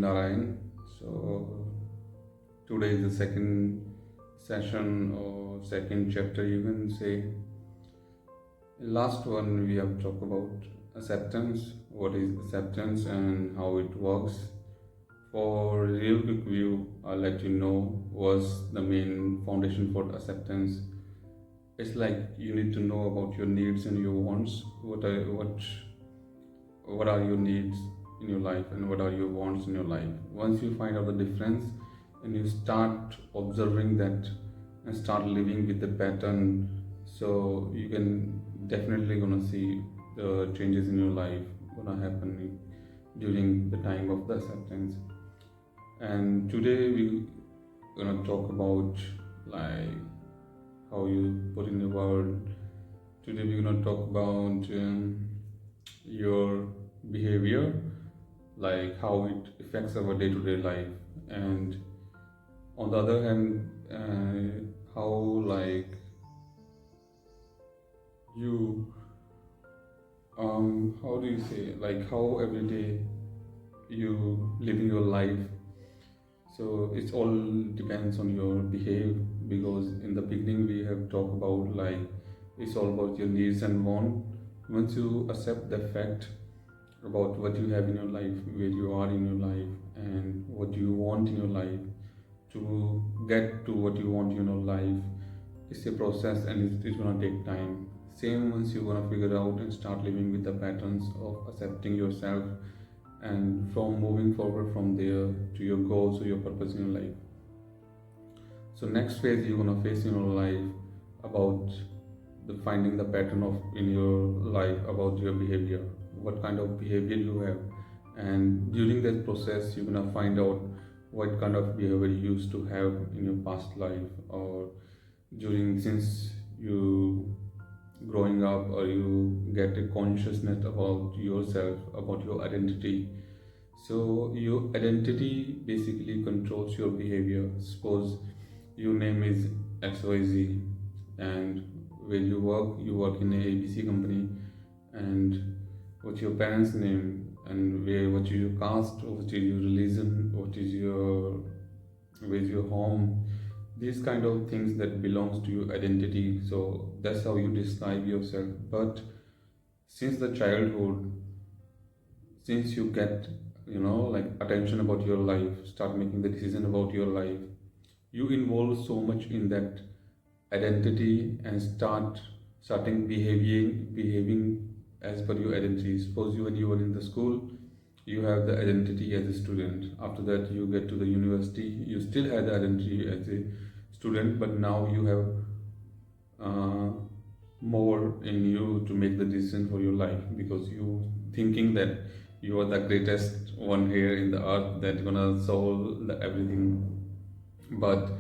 Narayan. So today is the second session or second chapter, you can say. Last one we have talked about acceptance, what is acceptance and how it works. For a real quick view, I'll let you know what's the main foundation for acceptance. It's like you need to know about your needs and your wants. What are your needs in your life and what are your wants in your life. Once you find out the difference and you start observing that and start living with the pattern, so you can definitely gonna see the changes in your life gonna happen during the time of the acceptance. And today we gonna talk about like how you put in the world. Today we're gonna talk about your behavior, like how it affects our day-to-day life, and on the other hand, how like you how do you say, like how every day you living your life. So it's all depends on your behave, because in the beginning we have talked about like it's all about your needs and want. Once you accept the fact about what you have in your life, where you are in your life, and what you want in your life, to get to what you want in your life, it's a process and it's gonna take time. Same once you're gonna figure out and start living with the patterns of accepting yourself, and from moving forward from there to your goals or your purpose in your life. So next phase you're gonna face in your life about the finding the pattern of in your life about your behavior, what kind of behavior you have, and during that process you're gonna find out what kind of behavior you used to have in your past life, or during since you growing up, or you get a consciousness about yourself, about your identity. So your identity basically controls your behavior. Suppose your name is XYZ, and where you work in a ABC company, and what's your parents' name, and what is your caste, what is your religion, where's your home, these kind of things that belongs to your identity. So that's how you describe yourself. But since the childhood, since you get like attention about your life, start making the decision about your life, you involve so much in that identity and starting behaving as per your identity. Suppose when you were in the school, you have the identity as a student. After that you get to the university, you still have the identity as a student, but now you have more in you to make the decision for your life, because you thinking that you are the greatest one here in the earth that gonna solve everything. But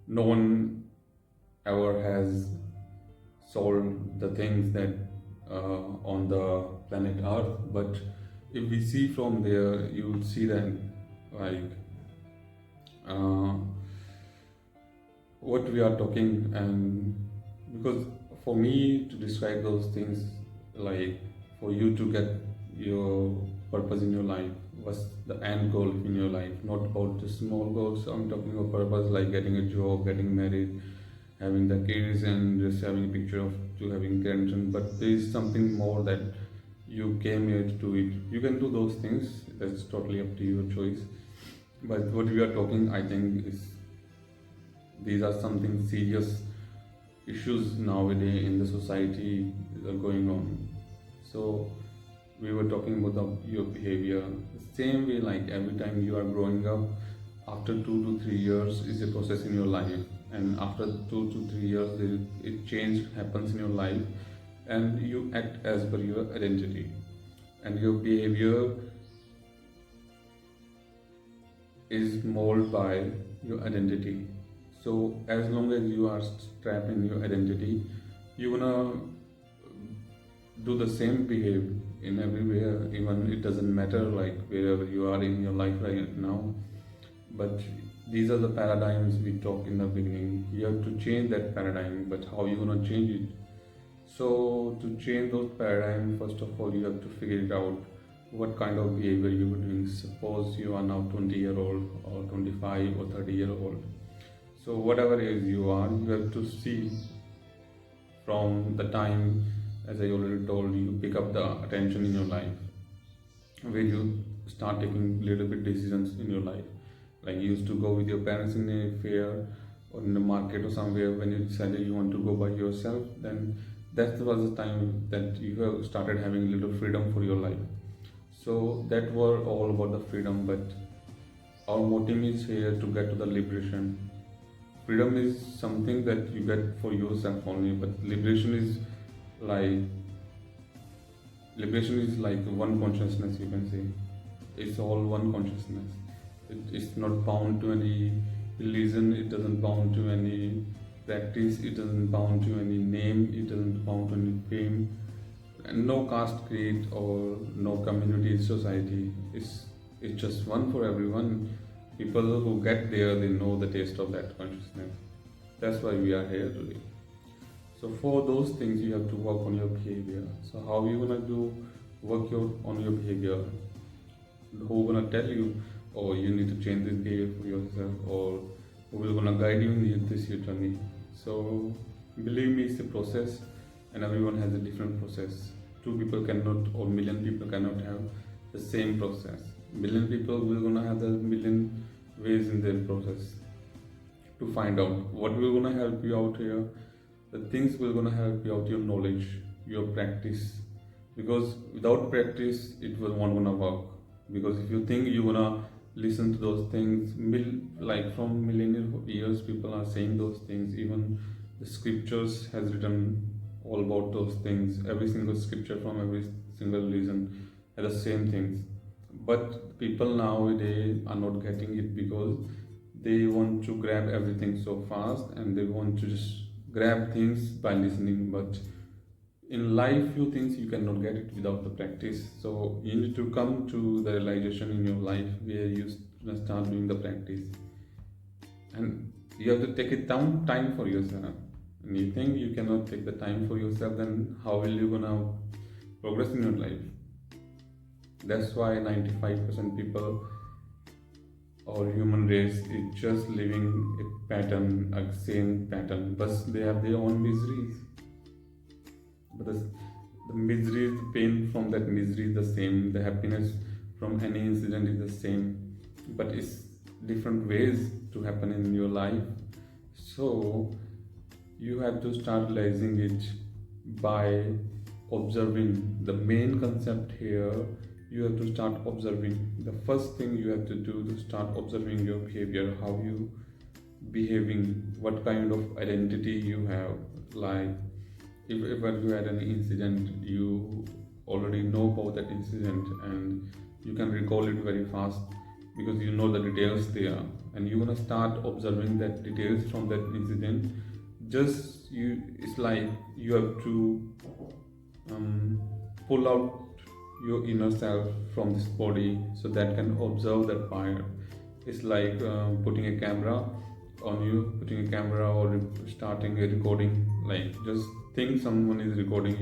no one ever has solved the things that on the planet earth. But if we see from there, you will see that like what we are talking. And because for me to describe those things, like for you to get your purpose in your life, what's the end goal in your life, not about the small goals. I'm talking about purpose like getting a job, getting married, having the kids, and just having a picture of to having grandchildren. But there is something more that you came here to do it. You can do those things, that's totally up to your choice. But what we are talking, I think, is these are something serious issues nowadays in the society that are going on. So we were talking about your behavior. Same way, like every time you are growing up, after 2 to 3 years is a process in your life, and after 2 to 3 years a change happens in your life, and you act as per your identity, and your behavior is molded by your identity. So as long as you are trapped in your identity, you're gonna do the same behavior in everywhere, even it doesn't matter like wherever you are in your life right now. But these are the paradigms we talked in the beginning. You have to change that paradigm, but how you gonna change it? So to change those paradigms, first of all you have to figure it out what kind of behavior you were doing. Suppose you are now 20-year-old or 25 or 30-year-old. So whatever age you are, you have to see from the time, as I already told you, pick up the attention in your life, where you start taking little bit decisions in your life. Like you used to go with your parents in a fair or in the market or somewhere. When you decided you want to go by yourself, then that was the time that you have started having a little freedom for your life. So that were all about the freedom, but our motive is here to get to the liberation. Freedom is something that you get for yourself only, but like liberation is like one consciousness, you can say. It's all one consciousness. It's not bound to any religion, it doesn't bound to any practice, it doesn't bound to any name, it doesn't bound to any fame, and no caste, creed, or no community, society. It's just one for everyone. People who get there, they know the taste of that consciousness. That's why we are here today. So for those things, you have to work on your behavior. So how you gonna on your behavior? Who gonna tell you, oh, you need to change this behavior for yourself, or who will gonna guide you in this your journey? So believe me, it's a process, and everyone has a different process. Two people cannot, or million people cannot have the same process. Million people will gonna have the million ways in their process to find out what will gonna help you out here. The things will gonna help you out, your knowledge, your practice. Because without practice, it will not gonna work. Because if you think you're gonna listen to those things, like from millennial years, people are saying those things. Even the scriptures has written all about those things. Every single scripture from every single religion has the same things. But people nowadays are not getting it because they want to grab everything so fast and they want to just grab things by listening. But in life, few things you cannot get it without the practice. So you need to come to the realization in your life where you start doing the practice, and you have to take it down time for yourself. And you think you cannot take the time for yourself, then how will you gonna progress in your life? That's why 95% people or human race is just living a pattern, a same pattern, but they have their own miseries. But the misery, the pain from that misery is the same. The happiness from any incident is the same, but it's different ways to happen in your life. So you have to start realizing it by observing. The main concept here, you have to start observing. The first thing you have to do to start observing your behavior, how you behaving, what kind of identity you have. Like if ever you had an incident, you already know about that incident and you can recall it very fast because you know the details there, and you're gonna start observing that details from that incident. It's like you have to pull out your inner self from this body so that can observe that fire. It's like putting a camera on you, putting a camera or starting a recording. Like just think someone is recording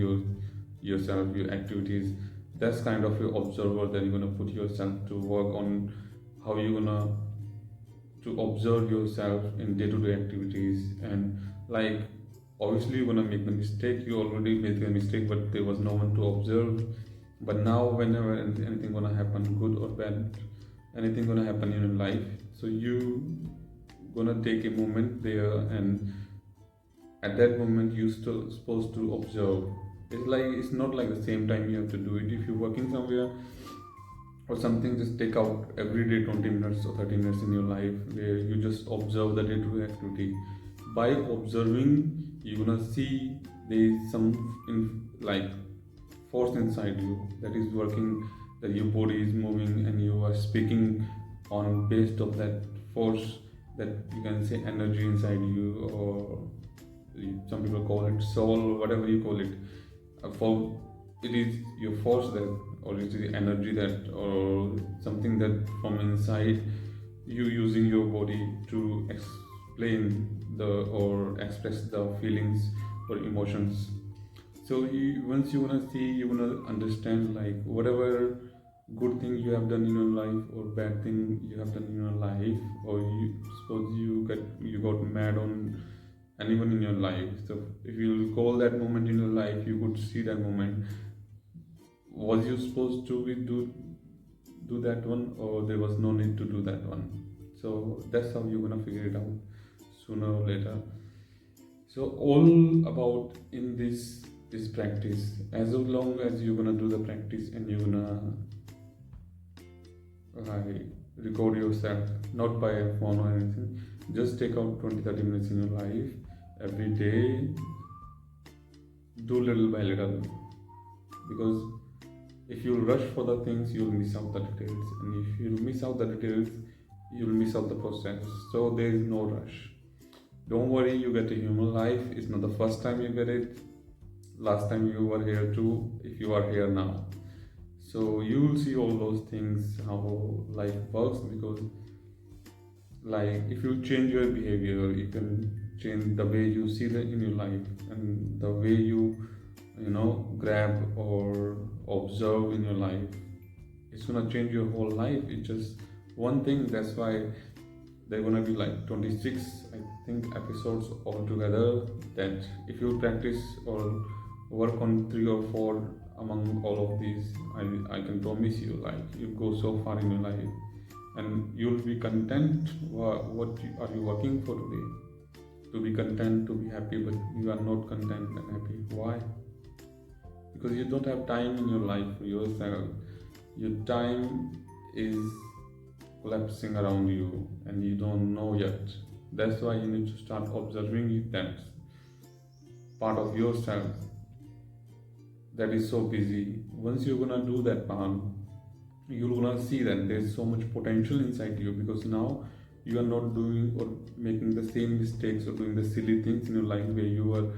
yourself, your activities. That's kind of your observer that you're gonna put yourself to work on. How you're gonna to observe yourself in day-to-day activities. And like obviously you're gonna make the mistake. You already made the mistake, but there was no one to observe. But now whenever anything gonna happen, good or bad, anything gonna happen in your life, so you gonna take a moment there, and at that moment you still supposed to observe. It's not like the same time you have to do it. If you're working somewhere or something, just take out every day 20 minutes or 30 minutes in your life where you just observe the day-to-day activity. By observing, you're gonna see there's some like force inside you that is working, that your body is moving and you are speaking on based of that force, that you can say energy inside you, or some people call it soul, whatever you call it. For it is your force that, or it is the energy that, or something that from inside you using your body to explain or express the feelings or emotions. So once you wanna see, you wanna understand, like whatever good thing you have done in your life or bad thing you have done in your life, or you suppose you got mad on anyone in your life. So if you recall that moment in your life, you could see that moment. Was you supposed to do that one, or there was no need to do that one? So that's how you're gonna figure it out sooner or later. So all about in this practice. As long as you're gonna do the practice and you're gonna like record yourself, not by a phone or anything, just take out 20-30 minutes in your life every day. Do little by little, because if you rush for the things, you'll miss out the details, and if you miss out the details, you'll miss out the process. So there is no rush. Don't worry, you get a human life. It's not the first time you get it. Last time you were here too, if you are here now. So you will see all those things, how life works, because like if you change your behavior, you can change the way you see that in your life, and the way you grab or observe in your life. It's gonna change your whole life. It's just one thing. That's why they're gonna be like 26, I think, episodes altogether. That if you practice or work on 3 or 4 among all of these, I can promise you, like, you go so far in your life, and you'll be content. Are you working for today? To be content, to be happy, but you are not content and happy. Why? Because you don't have time in your life for yourself. Your time is collapsing around you and you don't know yet. That's why you need to start observing that part of yourself that is so busy. Once you're gonna do that part, you're gonna see that there's so much potential inside you, because now you are not doing or making the same mistakes or doing the silly things in your life where you are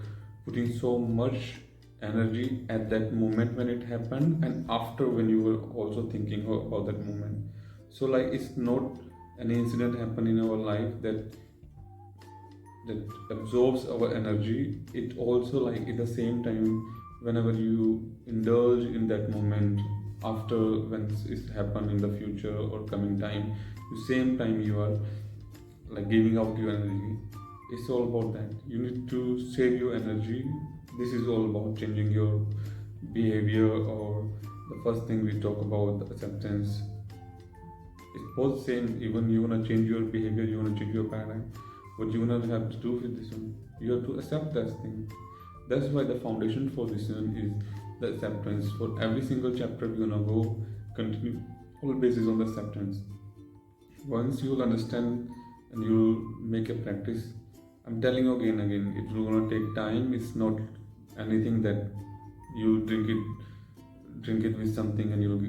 putting so much energy at that moment when it happened, and after when you were also thinking about that moment. So like, it's not an incident happen in our life that absorbs our energy. It also, like, at the same time, whenever you indulge in that moment, after when it's happened in the future or coming time, the same time you are like giving out your energy. It's all about that. You need to save your energy. This is all about changing your behavior, or the first thing we talk about, the acceptance. It's both same. Even you wanna change your behavior, you wanna change your paradigm. What you wanna have to do with this one, you have to accept that thing. That's why the foundation for this one is the acceptance. For every single chapter we're gonna go continue all basis on the acceptance. Once you'll understand and you'll make a practice, I'm telling you again, it's gonna take time. It's not anything that you drink it with something and you'll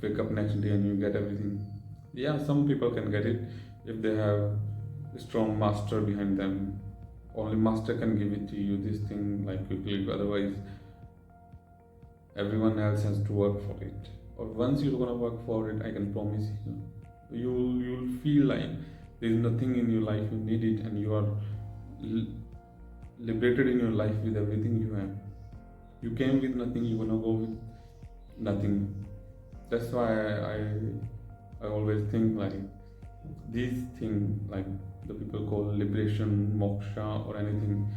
wake up next day and you get everything. Yeah, some people can get it if they have a strong master behind them. Only master can give it to you, this thing, like quickly. Otherwise, everyone else has to work for it. Or once you're gonna work for it, I can promise you'll feel like there's nothing in your life you need it, and you are liberated in your life with everything you have. You came with nothing, you're gonna go with nothing. That's why I always think like these things, like the people call liberation, moksha, or anything,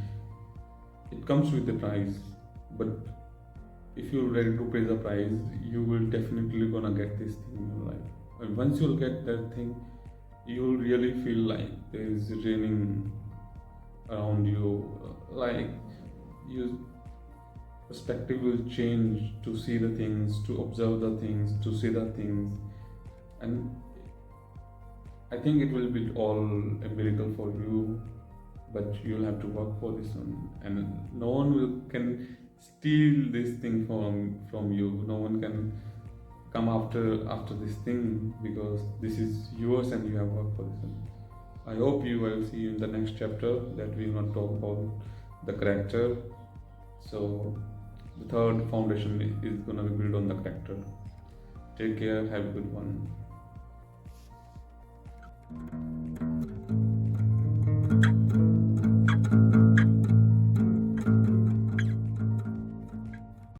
it comes with a price. But if you're ready to pay the price, you will definitely gonna get this thing in your life. And once you'll get that thing, you'll really feel like there is raining around you. Like your perspective will change to see the things, to observe the things, to see the things. And I think it will be all a miracle for you, but you'll have to work for this one. And no one can steal this thing from you. No one can come after this thing, because this is yours and you have worked for this one. I hope I will see you in the next chapter, that we will not talk about the character. So the third foundation is gonna be built on the character. Take care, have a good one.